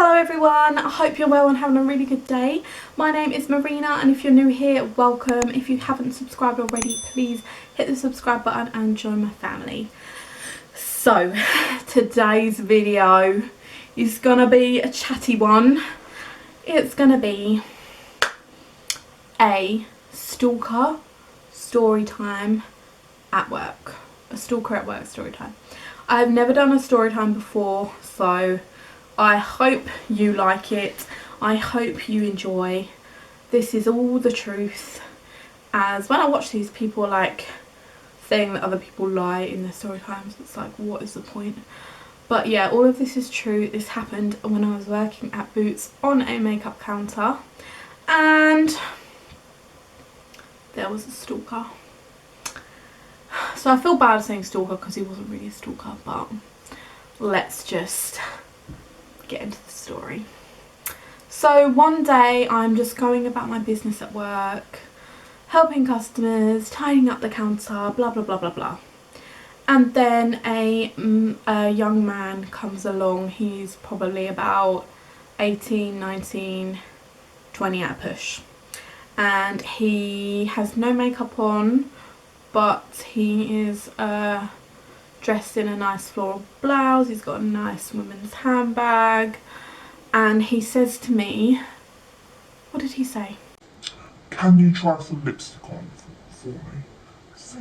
Hello everyone, I hope you're well and having a really good day. My name is Marina and if you're new here, welcome. If you haven't subscribed already, please hit the subscribe button and join my family. So, today's video is gonna be a chatty one. It's gonna be a stalker story time at work. A stalker at work story time. I've never done a story time before, so I hope you like it. I hope you enjoy. This is all the truth, as when I watch these, people are like saying that other people lie in their story times. It's like, what is the point? But yeah, all of this is true. This happened when I was working at Boots on a makeup counter, and there was a stalker. So I feel bad saying stalker because he wasn't really a stalker, but let's just get into the story. So one day I'm just going about my business at work, helping customers, tidying up the counter, blah blah blah blah blah. And then a young man comes along. He's probably about 18, 19, 20 at a push. And he has no makeup on, but he is dressed in a nice floral blouse. He's got a nice women's handbag, and he says to me, what did he say? Can you try some lipstick on for me? Yes,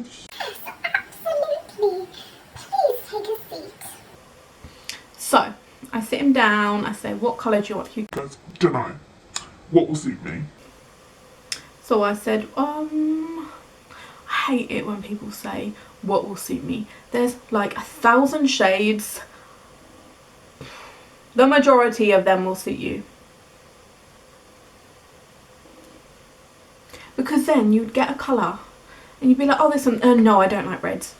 absolutely. Please take a seat. So I sit him down. I say, what colour do you want? He goes, dunno. What will suit me? So I said, I hate it when people say what will suit me. There's like 1,000 shades. The majority of them will suit you. Because then you'd get a colour and you'd be like, oh, there's some, no, I don't like reds.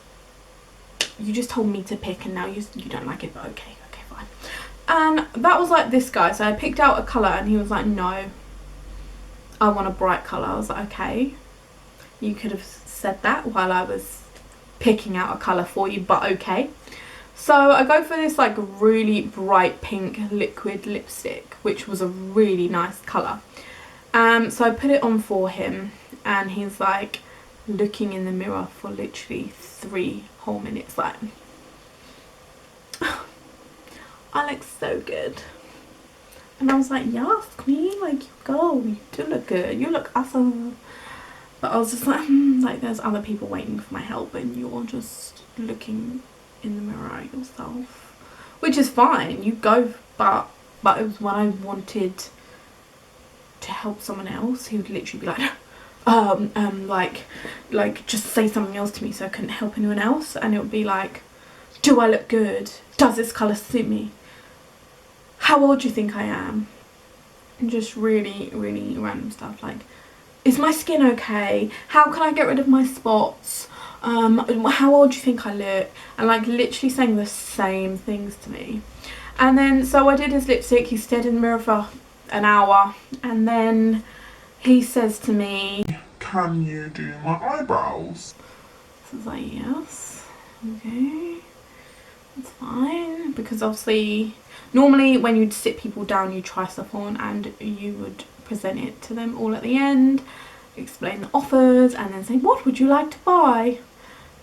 You just told me to pick and now you don't like it, but okay, fine. And that was like this guy. So I picked out a colour and he was like, no, I want a bright colour. I was like, okay, you could have said that while I was picking out a colour for you, but okay. So I go for this like really bright pink liquid lipstick, which was a really nice colour. So I put it on for him and he's like looking in the mirror for literally 3 whole minutes like, I look so good. And I was like, yes queen, like you go, you do look good, you look awesome. But I was just like there's other people waiting for my help and you're just looking in the mirror at yourself. Which is fine, you go, but it was when I wanted to help someone else, he would literally be like, like just say something else to me so I couldn't help anyone else. And it would be like, do I look good? Does this colour suit me? How old do you think I am? And just really, really random stuff like, is my skin okay? How can I get rid of my spots? How old do you think I look? And like literally saying the same things to me. And then so I did his lipstick. He stared in the mirror for an hour and then he says to me, can you do my eyebrows? So I was like, yes, okay, that's fine. Because obviously normally when you'd sit people down you try stuff on and you would present it to them all at the end, explain the offers and then say, what would you like to buy?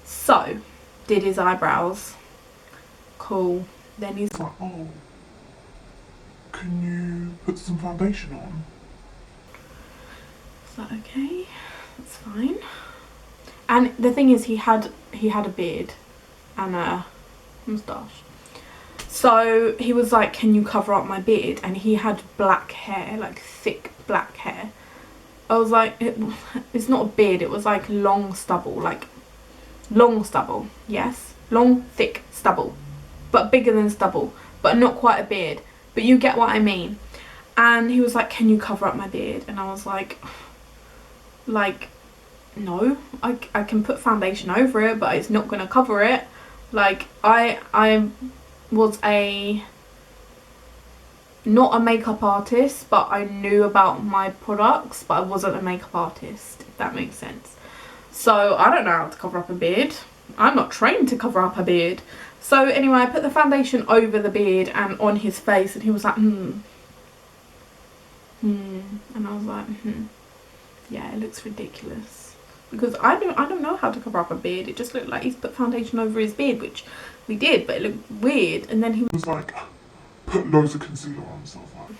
So did his eyebrows. Cool. Then he's like, oh, can you put some foundation on? Is that okay? That's fine. And the thing is, he had a beard and a moustache. So he was like, can you cover up my beard? And he had black hair, like thick black hair. I was like, it's not a beard, it was like long stubble, like long stubble, yes, long thick stubble, but bigger than stubble, but not quite a beard, but you get what I mean. And he was like, can you cover up my beard? And I was like no, I can put foundation over it, but it's not gonna cover it. Like I was not a makeup artist, but I knew about my products, but I wasn't a makeup artist, if that makes sense. So I don't know how to cover up a beard. I'm not trained to cover up a beard. So anyway, I put the foundation over the beard and on his face, and he was like, and I was like, yeah, it looks ridiculous. Because I don't know how to cover up a beard. It just looked like he's put foundation over his beard, which we did, but it looked weird. And then he was like, put loads of concealer on and stuff like.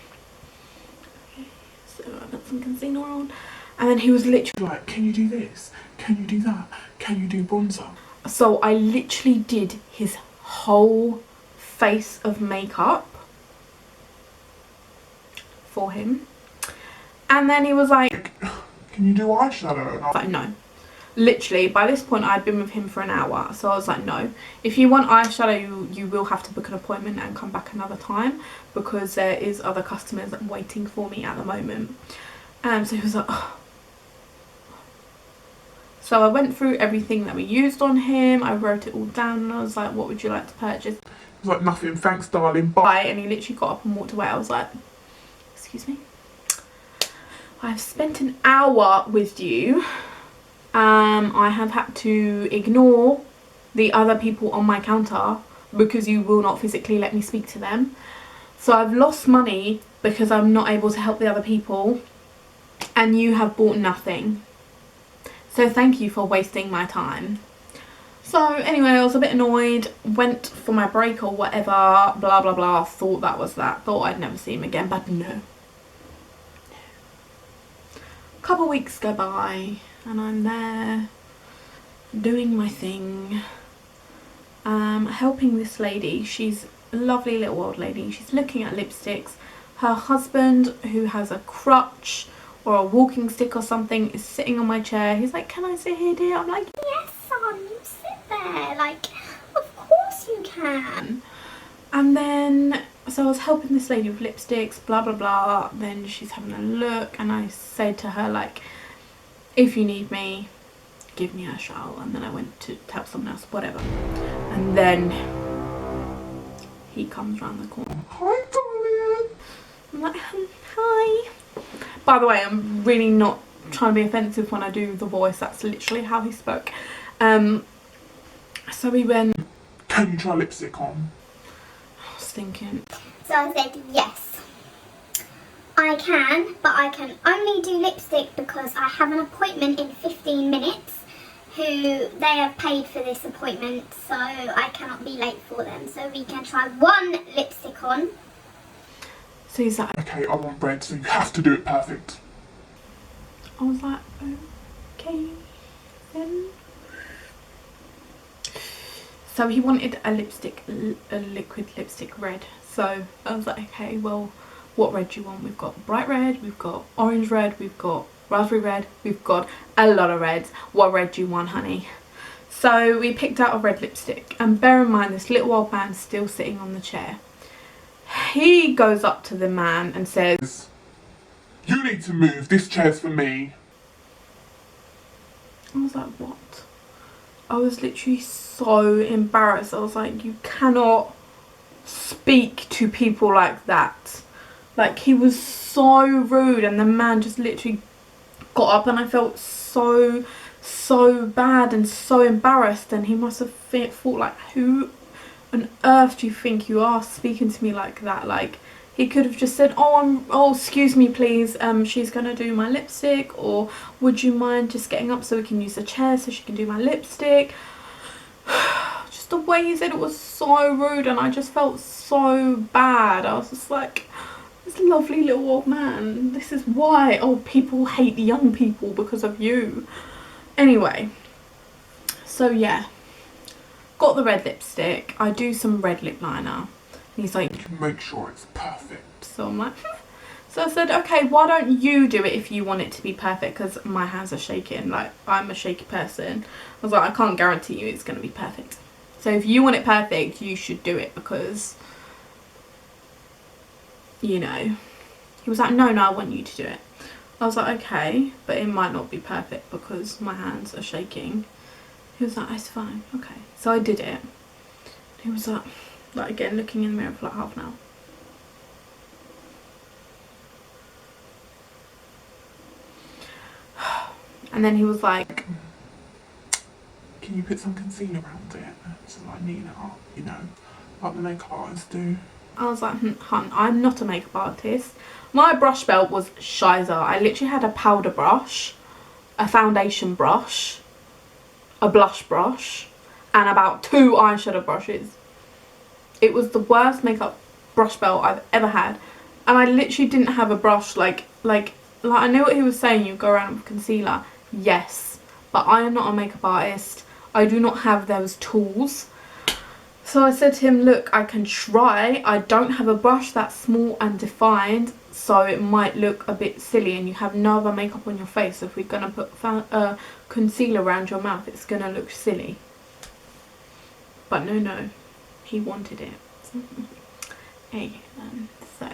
Okay, so I put some concealer on, and then he was literally like, can you do this? Can you do that? Can you do bronzer? So I literally did his whole face of makeup for him. And then he was like, can you do eyeshadow? And I was like, no. Literally, by this point I'd been with him for an hour. So I was like, no. If you want eyeshadow, you will have to book an appointment and come back another time, because there is other customers waiting for me at the moment. So he was like, oh. So I went through everything that we used on him. I wrote it all down and I was like, what would you like to purchase? He was like, nothing, thanks darling, bye. Bye. And he literally got up and walked away. I was like, excuse me? I've spent an hour with you. I have had to ignore the other people on my counter because you will not physically let me speak to them. So I've lost money because I'm not able to help the other people, and you have bought nothing. So thank you for wasting my time. So anyway, I was a bit annoyed, went for my break or whatever, blah blah blah, thought that was that, thought I'd never see him again, but no. A couple weeks go by and I'm there doing my thing, helping this lady. She's a lovely little old lady. She's looking at lipsticks. Her husband, who has a crutch or a walking stick or something, is sitting on my chair. He's like, can I sit here, dear? I'm like, Yes, son, you sit there. Like, of course you can. and then, so I was helping this lady with lipsticks, blah blah blah. Then she's having a look and I said to her, like, if you need me, give me a shout. And then I went to help someone else, whatever. And then he comes round the corner. Hi darling. I'm like, hi. By the way, I'm really not trying to be offensive when I do the voice. That's literally how he spoke. So we went, can you try lipstick on? I was thinking, So I said, yes, I can, but I can only do lipstick because I have an appointment in 15 minutes who they have paid for this appointment, so I cannot be late for them. So we can try one lipstick on. so he's like, Okay, I want bread, so you have to do it perfect. I was like, okay then. So he wanted a lipstick, a liquid lipstick red. So I was like, okay, well, what red do you want? We've got bright red, we've got orange red, we've got raspberry red, we've got a lot of reds. What red do you want, honey? So we picked out a red lipstick, and bear in mind this little old man's still sitting on the chair. He goes up to the man and says, you need to move, this chair's for me. I was like, what? I was literally so embarrassed. I was like, you cannot speak to people like that. Like, he was so rude, and the man just literally got up, and I felt so bad and so embarrassed. And he must have thought, like, who on earth do you think you are speaking to me like that? Like, he could have just said, oh, excuse me please, she's gonna do my lipstick, or would you mind just getting up so we can use the chair so she can do my lipstick? Just the way he said it was so rude, and I just felt so bad. I was just like, this lovely little old man, this is why, oh, people hate young people because of you. Anyway, so yeah, got the red lipstick. I do some red lip liner. And he's like, Make sure it's perfect. so I'm like, so I said, okay, why don't you do it if you want it to be perfect, because my hands are shaking, like, I'm a shaky person. I was like, I can't guarantee you it's going to be perfect. So if you want it perfect, you should do it, because, you know. He was like, no, I want you to do it. I was like, okay, but it might not be perfect because my hands are shaking. He was like, it's fine, okay. So I did it. He was like again, looking in the mirror for like half an hour. And then he was like, can you put some concealer around it? So like neaten it up, you know, like the makeup artists do. I was like, hun, I'm not a makeup artist. My brush belt was shizer. I literally had a powder brush, a foundation brush, a blush brush, and about 2 eyeshadow brushes. It was the worst makeup brush belt I've ever had. And I literally didn't have a brush like I know what he was saying, you go around with concealer. Yes, but I am not a makeup artist. I do not have those tools. So I said to him, look, I can try. I don't have a brush that's small and defined, so it might look a bit silly, and you have no other makeup on your face. So if we're going to put concealer around your mouth, it's going to look silly. But no, he wanted it. Okay, so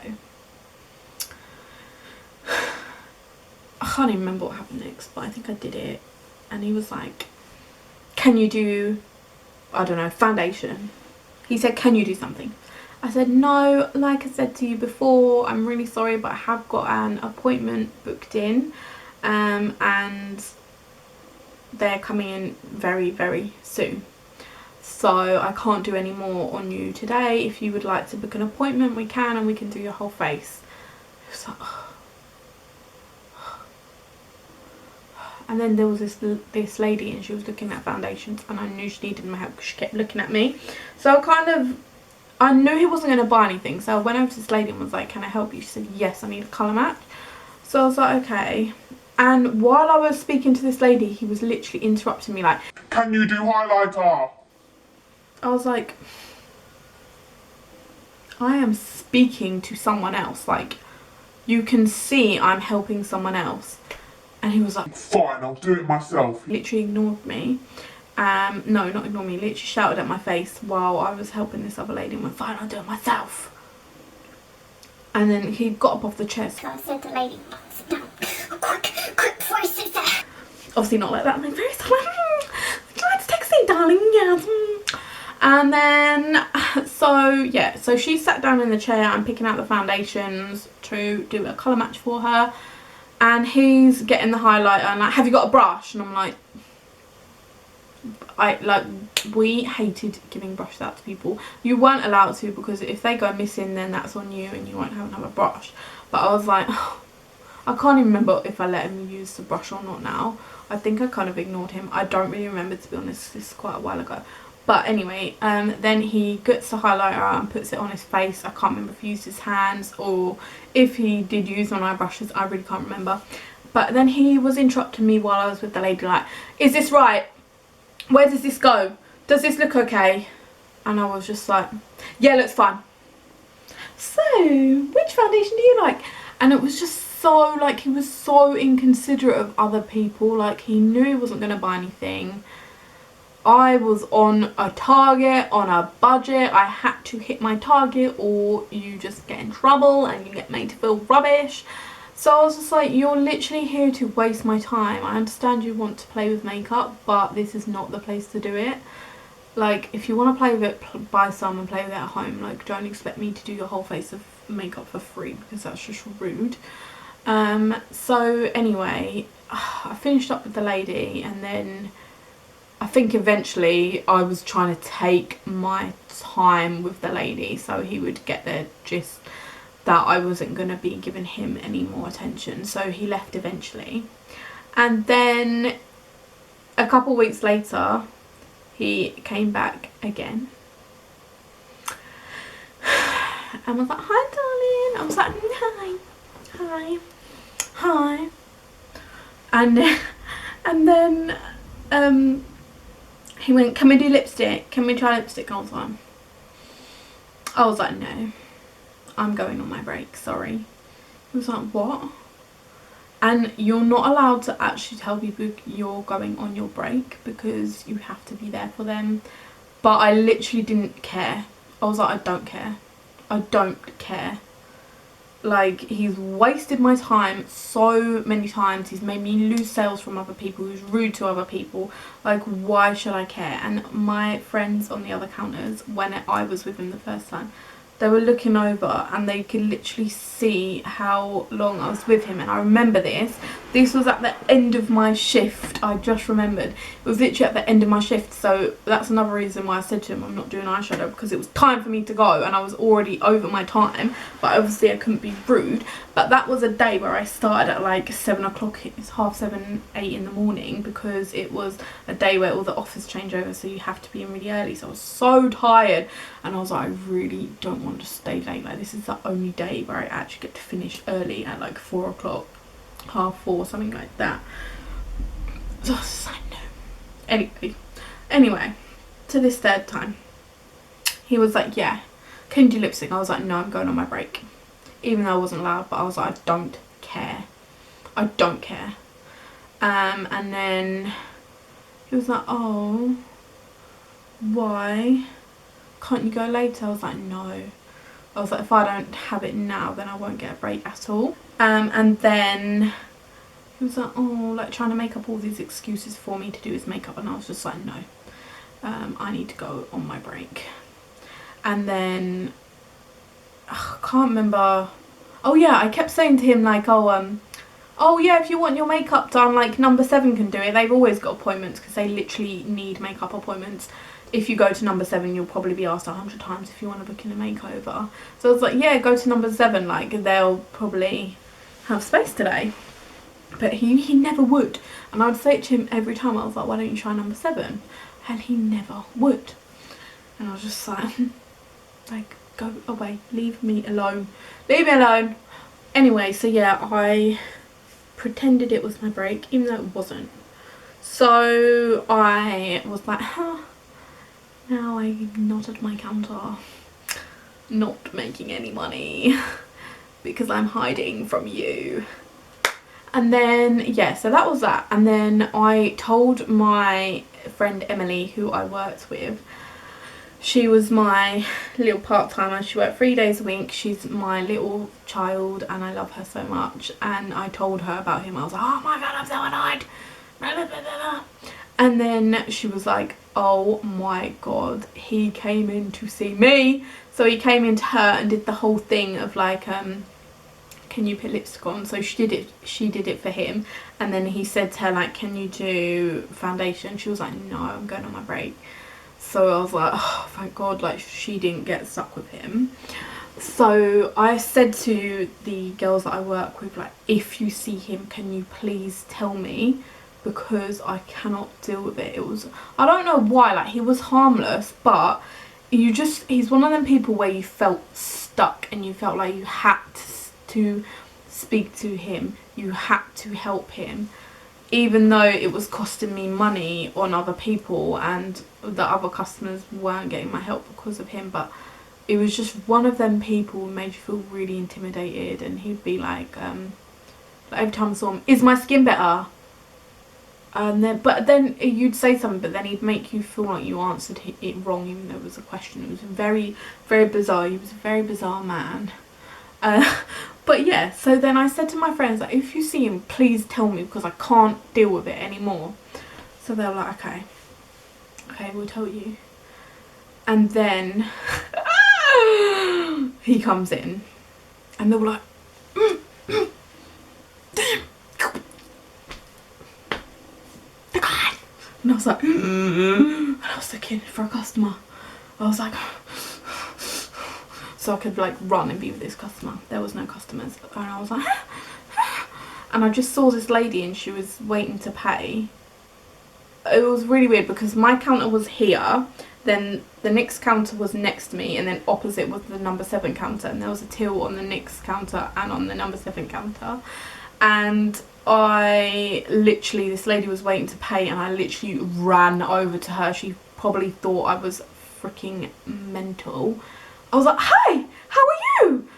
I can't even remember what happened next, but I think I did it. And he was like, can you do, I don't know, foundation? He said, can you do something? I said, no, like I said to you before, I'm really sorry, but I have got an appointment booked in, and they're coming in very, very soon. So I can't do any more on you today. If you would like to book an appointment, we can, and we can do your whole face. So, and then there was this lady, and she was looking at foundations, and I knew she needed my help because she kept looking at me. So I knew he wasn't going to buy anything, so I went over to this lady and was like, can I help you? She said, yes, I need a colour match. So I was like, okay. And while I was speaking to this lady, he was literally interrupting me like, can you do highlighter? I was like, I am speaking to someone else. Like, you can see I'm helping someone else. And he was like, fine, I'll do it myself. Literally ignored me. No, not ignore me. Literally shouted at my face while I was helping this other lady and went, fine, I'll do it myself. And then he got up off the chair. So I said to the lady, sit down, quick, before I sit there. Obviously not like that. I'm like, very sorry. Would you like to take a seat, darling? Yes. And then, so she sat down in the chair. I'm picking out the foundations to do a colour match for her. And he's getting the highlighter and like, have you got a brush? And I'm like, we hated giving brushes out to people. You weren't allowed to, because if they go missing, then that's on you and you won't have another brush. But I was like, I can't even remember if I let him use the brush or not now. I think I kind of ignored him. I don't really remember, to be honest. This is quite a while ago. But anyway, then he gets the highlighter and puts it on his face. I can't remember if he used his hands or if he did use one eye brushes. I really can't remember. But then he was interrupting me while I was with the lady like, is this right? Where does this go? Does this look okay? And I was just like, yeah, looks fine. So, which foundation do you like? And it was just so, like, he was so inconsiderate of other people. Like, he knew he wasn't going to buy anything. I was on a target, on a budget. I had to hit my target or you just get in trouble and you get made to feel rubbish. So I was just like, you're literally here to waste my time. I understand you want to play with makeup, but this is not the place to do it. Like, if you want to play with it, buy some and play with it at home. Like, don't expect me to do your whole face of makeup for free, because that's just rude. So anyway, I finished up with the lady, and then I think eventually I was trying to take my time with the lady so he would get the gist that I wasn't going to be giving him any more attention. So he left eventually. And then a couple weeks later, he came back again. And was like, hi, darling. I was like, hi. And then he went, can we do lipstick? Can we try lipstick? I was like, no. I'm going on my break, sorry. He was like, what? And you're not allowed to actually tell people you're going on your break because you have to be there for them. But I literally didn't care. I was like, I don't care. I don't care. Like, he's wasted my time so many times. He's made me lose sales from other people. He's rude to other people. Like, why should I care? And my friends on the other counters, when I was with him the first time, they were looking over and they could literally see how long I was with him. And I remember this was at the end of my shift. I just remembered it was literally at the end of my shift, so that's another reason why I said to him I'm not doing eyeshadow, because it was time for me to go and I was already over my time, but obviously I couldn't be rude. But that was a day where I started at like 7 o'clock, it's 7:30, 8 in the morning, because it was a day where all the offers change over, so you have to be in really early. So I was so tired and I was like, I really don't want to stay late. Like, this is the only day where I actually get to finish early at like 4 o'clock, 4:30, something like that. So I was like, no. Anyway, to this third time, he was like, yeah, can you do lip sync? I was like, no, I'm going on my break. Even though I wasn't allowed, but I was like, I don't care. I don't care. And then he was like, oh, why? Can't you go later? I was like, no. I was like, if I don't have it now, then I won't get a break at all. And then he was like, oh, like trying to make up all these excuses for me to do his makeup, and I was just like, no, I need to go on my break. And then I can't remember. Oh yeah, I kept saying to him like, oh yeah, if you want your makeup done, like number 7 can do it. They've always got appointments, because they literally need makeup appointments. If you go to number 7, you'll probably be asked 100 times if you want to book in a makeover. So I was like, yeah, go to number 7, like they'll probably have space today. But he never would, and I'd say it to him every time. I was like, why don't you try number 7? And he never would. And I was just like, go away, leave me alone, leave me alone. Anyway, so yeah, I pretended it was my break, even though it wasn't. So I was like, now I'm not at my counter, not making any money, because I'm hiding from you. And then, yeah, so that was that. And then I told my friend Emily, who I worked with, she was my little part-timer. She worked 3 days a week. She's my little child and I love her so much. And I told her about him. I was like, oh my god, I'm so annoyed. Blah, blah, blah, blah. And then she was like, oh my god, he came in to see me. So he came into her and did the whole thing of like, can you put lipstick on? So she did it for him. And then he said to her like, can you do foundation? She was like, no, I'm going on my break. So I was like, oh, thank god, like she didn't get stuck with him. So I said to the girls that I work with, like, if you see him, can you please tell me, because I cannot deal with it. It was, I don't know why, like he was harmless, but he's one of them people where you felt stuck and you felt like you had to speak to him, you had to help him, even though it was costing me money on other people and the other customers weren't getting my help because of him. But it was just one of them people who made you feel really intimidated. And he'd be like every time I saw him, is my skin better? And then you'd say something, but then he'd make you feel like you answered it wrong, even though it was a question. It was very, very bizarre. He was a very bizarre man. But yeah, so then I said to my friends, like, if you see him, please tell me, because I can't deal with it anymore. So they were like, okay, we'll tell you. And then he comes in and they were like, damn, the guy. And I was like, and I was looking for a customer. I was like, so I could like run and be with this customer. There was no customers, and I was like, and I just saw this lady and she was waiting to pay. It was really weird because my counter was here, then the next counter was next to me, and then opposite was the number 7 counter, and there was a till on the next counter and on the number 7 counter. And I literally, this lady was waiting to pay and I literally ran over to her. She probably thought I was freaking mental. I was like, hi, how are you?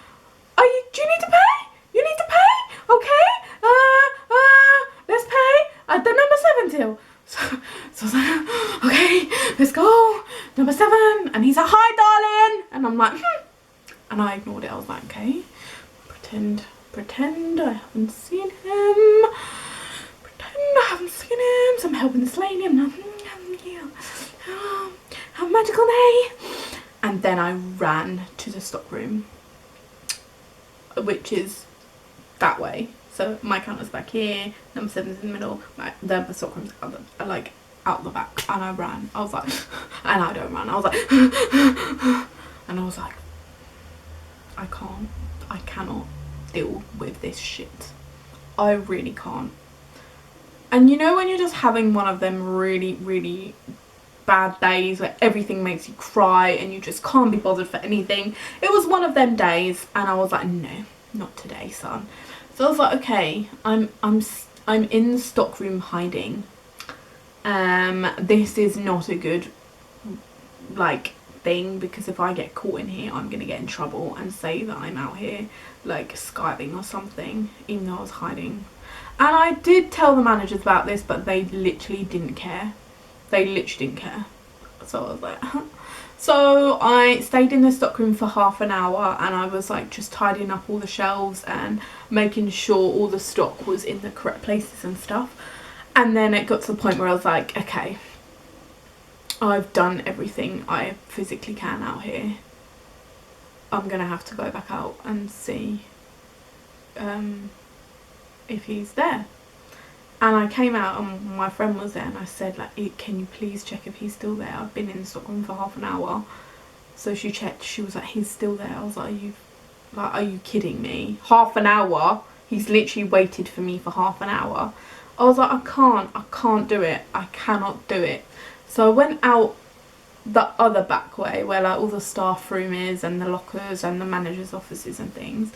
Do you need to pay? You need to pay? Okay, let's pay at the number 7 till. So I was like, okay, let's go, number 7. And he's like, hi darling. And I'm like, and I ignored it. I was like, okay, pretend I haven't seen him. Pretend I haven't seen him. So I'm helping this lady. I'm like, yeah, have a magical day. and then I ran to the stockroom, which is that way. So my counter's back here, number 7's in the middle, the stockroom's out the back, and I ran. I was like, and I don't run. I was like, and I was like, I cannot deal with this shit. I really can't. And you know when you're just having one of them really, really bad days where everything makes you cry and you just can't be bothered for anything? It was one of them days, and I was like, no, not today, son. So I was like, okay, I'm in the stockroom hiding. This is not a good thing, because if I get caught in here, I'm gonna get in trouble and say that I'm out here Skyping or something, even though I was hiding. And I did tell the managers about this, but they literally didn't care. They literally didn't care. So I was like, So I stayed in the stockroom for half an hour, and I was just tidying up all the shelves and making sure all the stock was in the correct places and stuff. And then it got to the point where I was like, okay, I've done everything I physically can out here. I'm gonna have to go back out and see if he's there. And I came out, and my friend was there, and I said, can you please check if he's still there? I've been in the stockroom for half an hour. So she checked. She was like, he's still there. I was like, are you kidding me? Half an hour? He's literally waited for me for half an hour. I was like, I can't do it. I cannot do it. So I went out the other back way where all the staff room is, and the lockers and the manager's offices and things,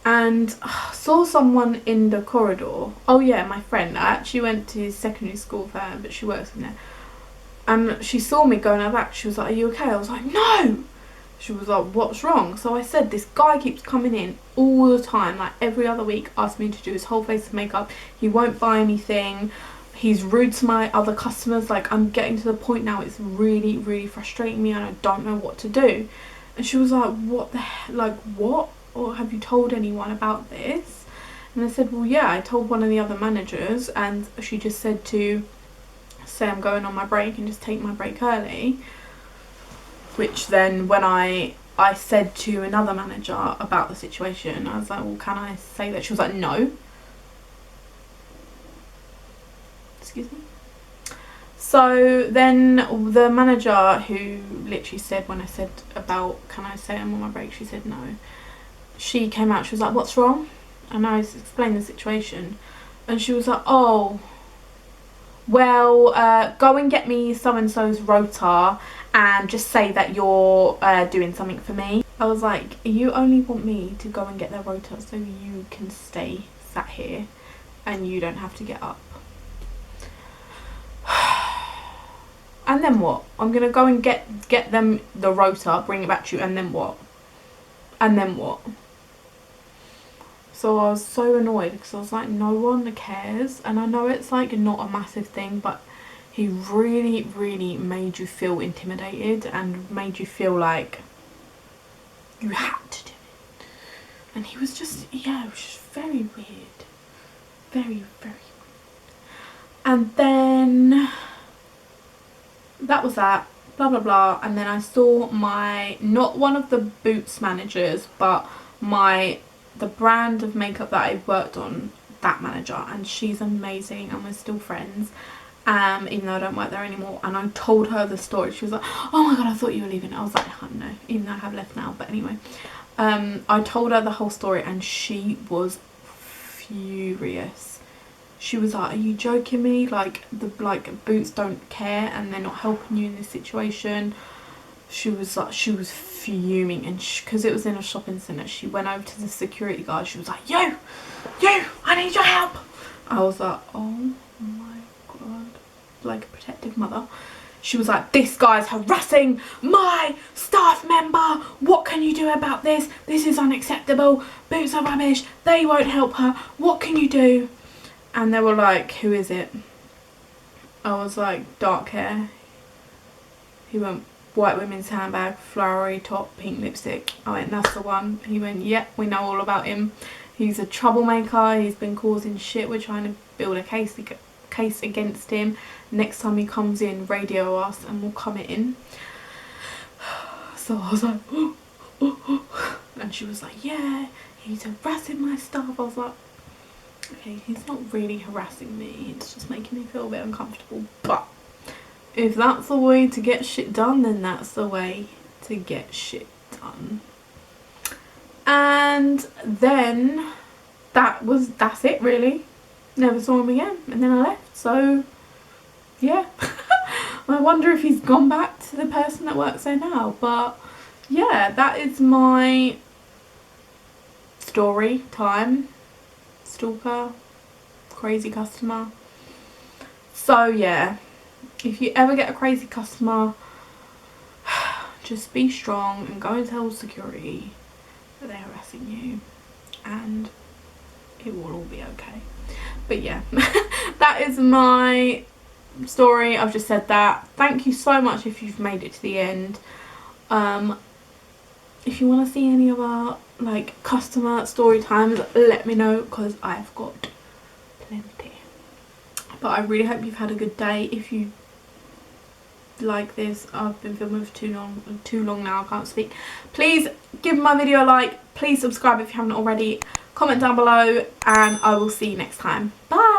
and saw someone in the corridor. Oh yeah, my friend. I actually went to secondary school with her, but she works in there. And she saw me going out back. She was like, are you okay? I was like, no. She was like, what's wrong? So I said, this guy keeps coming in all the time, every other week, asks me to do his whole face of makeup. He won't buy anything. He's rude to my other customers. I'm getting to the point now, it's really, really frustrating me, and I don't know what to do. And she was like, what the hell? What? Or have you told anyone about this? And I said, well, yeah, I told one of the other managers, and she just said to say I'm going on my break and just take my break early. Which then when I said to another manager about the situation, I was like, well, can I say that? She was like, no. Excuse me. So then the manager, who literally said, when I said about can I say I'm on my break, she said no. She came out, she was like, what's wrong? And I explained the situation, and she was like, oh, well, go and get me so-and-so's rota and just say that you're doing something for me. I was like, you only want me to go and get their rota so you can stay sat here and you don't have to get up. And then what? I'm gonna go and get them the rota, bring it back to you, and then what? And then what? So I was so annoyed, because I was like, no one cares. And I know it's not a massive thing, but he really, really made you feel intimidated and made you feel like you had to do it. And he was just, yeah, it was just very weird. Very, very weird. And then that was that, blah blah blah. And then I saw not one of the Boots managers, but the brand of makeup that I worked on, that manager, and she's amazing, and we're still friends, even though I don't work there anymore. And I told her the story. She was like, oh my god, I thought you were leaving. I was like, oh no, even though I have left now. But anyway, I told her the whole story, and she was furious. She was like, are you joking me? Boots don't care, and they're not helping you in this situation. She was fuming, and because it was in a shopping centre, she went over to the security guard. She was like, you, I need your help. I was like, oh my god, like a protective mother. She was like, this guy's harassing my staff member. What can you do about this? This is unacceptable. Boots are rubbish. They won't help her. What can you do? And they were like, who is it? I was like, dark hair. He went, white women's handbag, flowery top, pink lipstick. I went, that's the one. He went, yep, we know all about him. He's a troublemaker. He's been causing shit. We're trying to build a case against him. Next time he comes in, radio us and we'll come in. So So I was like, and she was like, yeah, he's harassing my stuff. I was like, okay, he's not really harassing me, it's just making me feel a bit uncomfortable. But if that's the way to get shit done, then that's the way to get shit done. And then that's it really. Never saw him again, and then I left. So yeah. I wonder if he's gone back to the person that works there now. But yeah, that is my story time. Stalker, crazy customer. So yeah, if you ever get a crazy customer, just be strong and go and tell security that they're harassing you, and it will all be okay. But yeah, that is my story. I've just said that. Thank you so much if you've made it to the end. If you want to see any of our like customer story times, let me know, because I've got plenty. But I really hope you've had a good day. If you like this, I've been filming for too long now, I can't speak. Please give my video a like, please subscribe if you haven't already, comment down below, and I will see you next time. Bye.